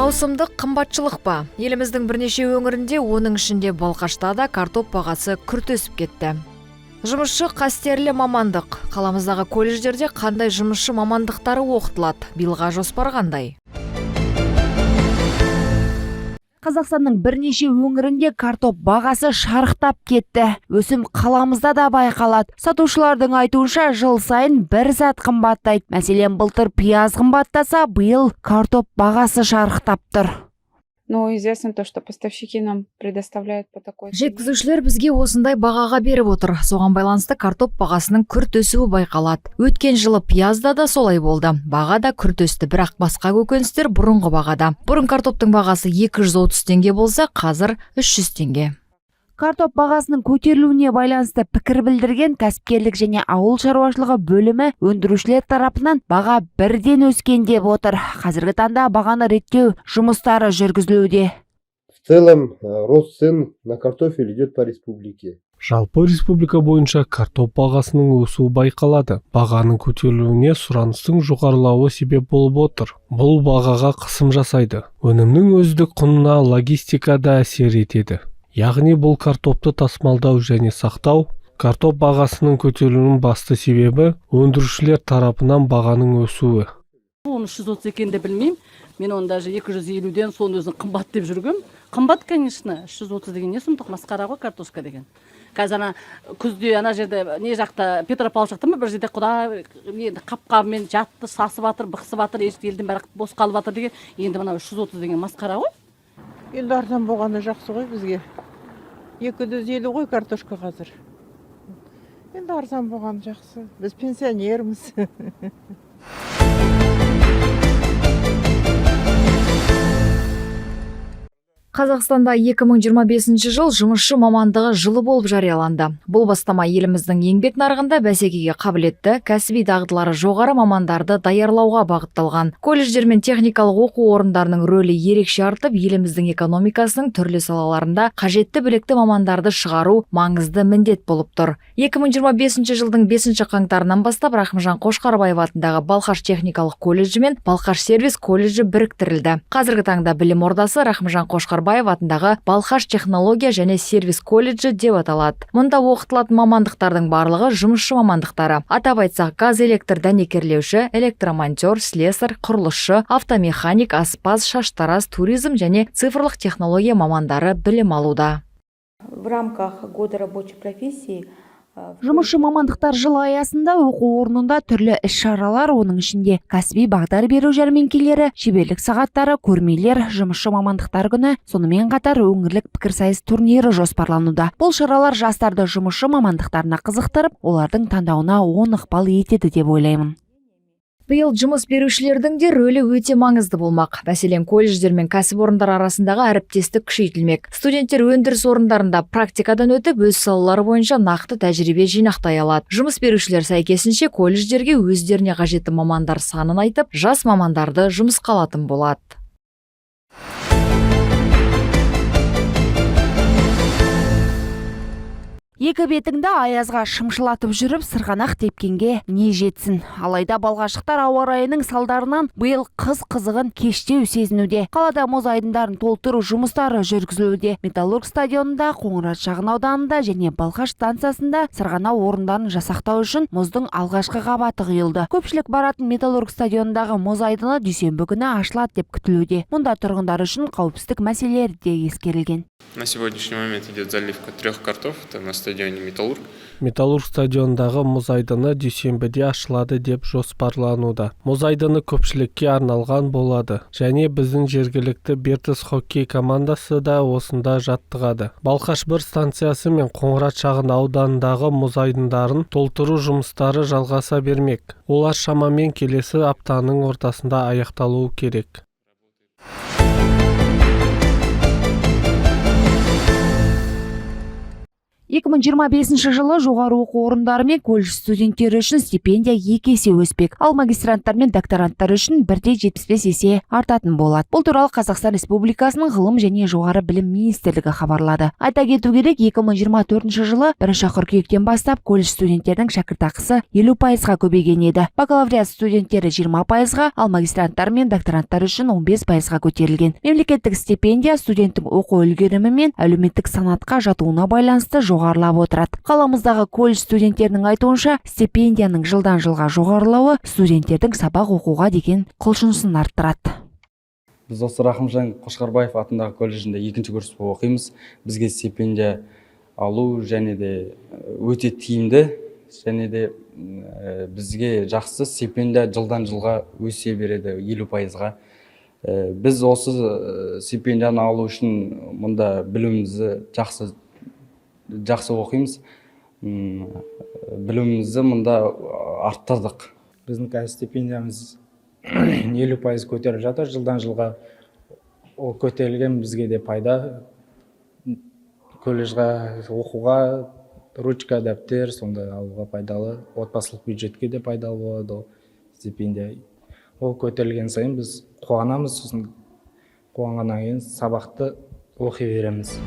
Маусымдық қымбатшылық па? Еліміздің бірнеше өңірінде, оның ішінде Балқашта да картоп бағасы күрт өсіп кетті. Жұмысшы қастерлі мамандық. Қаламыздағы колледждерде қандай жұмысшы мамандықтары оқытылады? Биылға жоспар қандай? Қазақстанның бірнеше өңірінде картоп бағасы шарықтап кетті. Өсім қаламызда да байқалады. Сатушылардың айтуынша жыл сайын бір зат қымбаттайды. Мәселен, былтыр пияз қымбаттаса, биыл картоп бағасы шарықтап тұр. Но известно то, что поставщики нам предоставляют по такой цене. Жеткізушілер бізге осындай бағаға беріп отыр. Соған байланысты картоп бағасының күрт өсуі байқалады. Өткен жылы пиязда да солай болды. Баға да күрт өсті, бірақ басқа көкөністер бұрынғы бағада. Бұрын картоптың бағасы 230 теңге болса, қазір 300 теңге. Картоп бағасының көтерілуіне байланысты пікір білдірген кәсіпкерлік және ауыл шаруашылығы бөлімі өндірушілер тарапынан баға бірден өскен деп отыр. Қазіргі таңда бағаны реттеу жұмыстары жүргізілуде. В целом рост цен на картофель идет по республике. Жалпы республика бойынша картоп бағасының өсуі байқалады. Бағаның көтерілуіне сұраныстың жоғарылауы себеп болып отыр. Бұл бағаға қысым жасайды. Өнімнің өздік құнына логистика да әсер етеді. Яғни бұл картопты тасымалдау және сақтау. Картоп бағасының көтерілуінің басты себебі өндірушілер тарапынан бағаның өсуі. Оны 330 екенде білмеймін. Мен оны даже 250-ден соны өзін қымбат деп жүргем. Қымбат, конечно, 330 деген не сұмдық, масқара ғой картошка деген. Қазір күзде ана жерде не жақта Петропавл жақта ма бір жерде құда енді қап-қабымен жатты, сасып жатыр, бықсып жатыр, елдің бәрі бос қалып жатыр деген. Енді мына 330 деген масқара ғой. Енді арзан болғаны жақсы ғой бізге. 250 ғой картошка қазір. Енді арзан болғаны жақсы. Біз пенсионерміз. Қазақстанда 2025 жыл жұмысшы мамандығы жылы болып жарияланды. Бұл бастама еліміздің еңбек нарығында бәсекеге қабілетті, кәсіби дағдылары жоғары мамандарды даярлауға бағытталған. Колледждер мен техникалық оқу орындарының рөлі ерекше артып, еліміздің экономикасының түрлі салаларында қажетті білікті мамандарды шығару маңызды міндет болып тұр. 2025 жылдың 5 қаңтарынан бастап Рахымжан Қошқарбаев атындағы Балқаш техникалық колледжі мен Балқаш сервис колледжі біріктірілді. Қазіргі таңда білім ордасы Рахымжан Қошқарбаев атындағы Балқаш технология және сервис колледжі деп аталады. Мұнда оқытылатын мамандықтардың барлығы жұмысшы мамандықтары. Атап айтсақ, газ электр дәнекерлеуші, электромонтер, слесарь, құрылысшы, автомеханик, аспаз, шаштараз, туризм және цифрлық технология мамандары білім алуда. В рамках года рабочей профессии Жұмысшы мамандықтар жылы аясында оқу орнында түрлі іс-шаралар, оның ішінде кәсіби бағдар беру жәрмеңкелері, шеберлік сағаттары, көрмелер, жұмысшы мамандықтар күні, сонымен қатар өңірлік пікірсайыс турнирі жоспарлануда. Бұл шаралар жастарды жұмысшы мамандықтарына қызықтырып, олардың таңдауына оң ықпал етеді деп ойлаймын. Биыл жұмыс берушілердің де рөлі өте маңызды болмақ. Мәселен, колледждер мен кәсіпорындар арасындағы әріптестік күшейтілмек. Студенттер өндіріс орындарында практикадан өтіп, өз салалары бойынша нақты тәжірибе жинақтай алады. Жұмыс берушілер сәйкесінше колледждерге өздеріне қажетті мамандар санын айтып, жас мамандарды жұмысқа алатын болады. Екі бетіңді аязға шымшылатып жүріп, сырғанақ тепкенге не жетсін. Алайда балғашықтар ауа райының салдарынан биыл қыс қызығын кештеу сезінуде. Қалада мұз айдындарын толтыру жұмыстары жүргізілуде. Металлург стадионында, Қоңырат шағын ауданында және Балқаш станциясында сырғанау орындарын жасақтау үшін мұздың алғашқы қабаты құйылды. Көпшілік баратын Металлург стадионындағы мұз айдыны дүйсенбі күні ашылады деп күтілуде. Мұнда тұрғындар үшін қауіпсіздік мәселелері де ескерілген. На сегодняшний момент идет заливка 3 картов, это на стадионе Металлург. Металлург стадиондағы мұз айдыны дүйсенбіде ашылады деп жоспарлануда. Мұз айдыны көпшілікке арналған болады. Және біздің жергілікті Бертіс хоккей командасы да осында жаттығады. Балқаш 1 станциясы мен Қоңырат шағын ауданындағы мұз айдындарын толтыру жұмыстары жалғаса бермек. Олар шамамен келесі аптаның ортасында аяқталуы керек. 2025 жылы жоғары оқу орындары мен колледж студенттері үшін стипендия 2 есе өспек, ал магистранттар мен докторанттар үшін 1,75 есе артатын болады. Бұл туралы Қазақстан Республикасының ғылым және жоғары білім министрлігі хабарлады. Айта кету керек, 2024 жылы 1 қыркүйектен бастап колледж студенттердің шәкіртақысы 50%-ға көбейген еді. Бакалавриат студенттері 20%-ға, ал магистранттар мен докторанттар үшін 15%-ға көтерілген. Мемлекеттік стипендия студенттің оқу үлгерімі мен әлеуметтік санатқа жатуына байланысты жоғарылап отырады. Қаламыздағы колледж студенттерінің айтуынша, стипендияның жылдан жылға жоғарылауы студенттердің сабақ оқуға деген құлшынысын арттырады. Біз осы Рахымжан Қошқарбаев атындағы колледжінде 2-ші курс болып оқимыз. Бізге стипендия алу және де өте тиімді, және де бізге жақсы стипендия жылдан жылға өсе береді 50%-ға. Біз осы стипендияны алу үшін мұнда білімімізді жақсы оқимыз. Білімімізді мұнда арттырдық. Біздің қазір стипендиямыз 50% көтеріліп жатыр. Жылдан жылға ол көтерілген бізге де пайда. Колледжға оқуға ручка, дәптер сонда алуға пайдалы. Отбасылық бюджетке де пайдалы болады ол стипендия. Ол көтерілген сайын біз қуанамыз, сосын қуанғаннан кейін сабақты оқи береміз.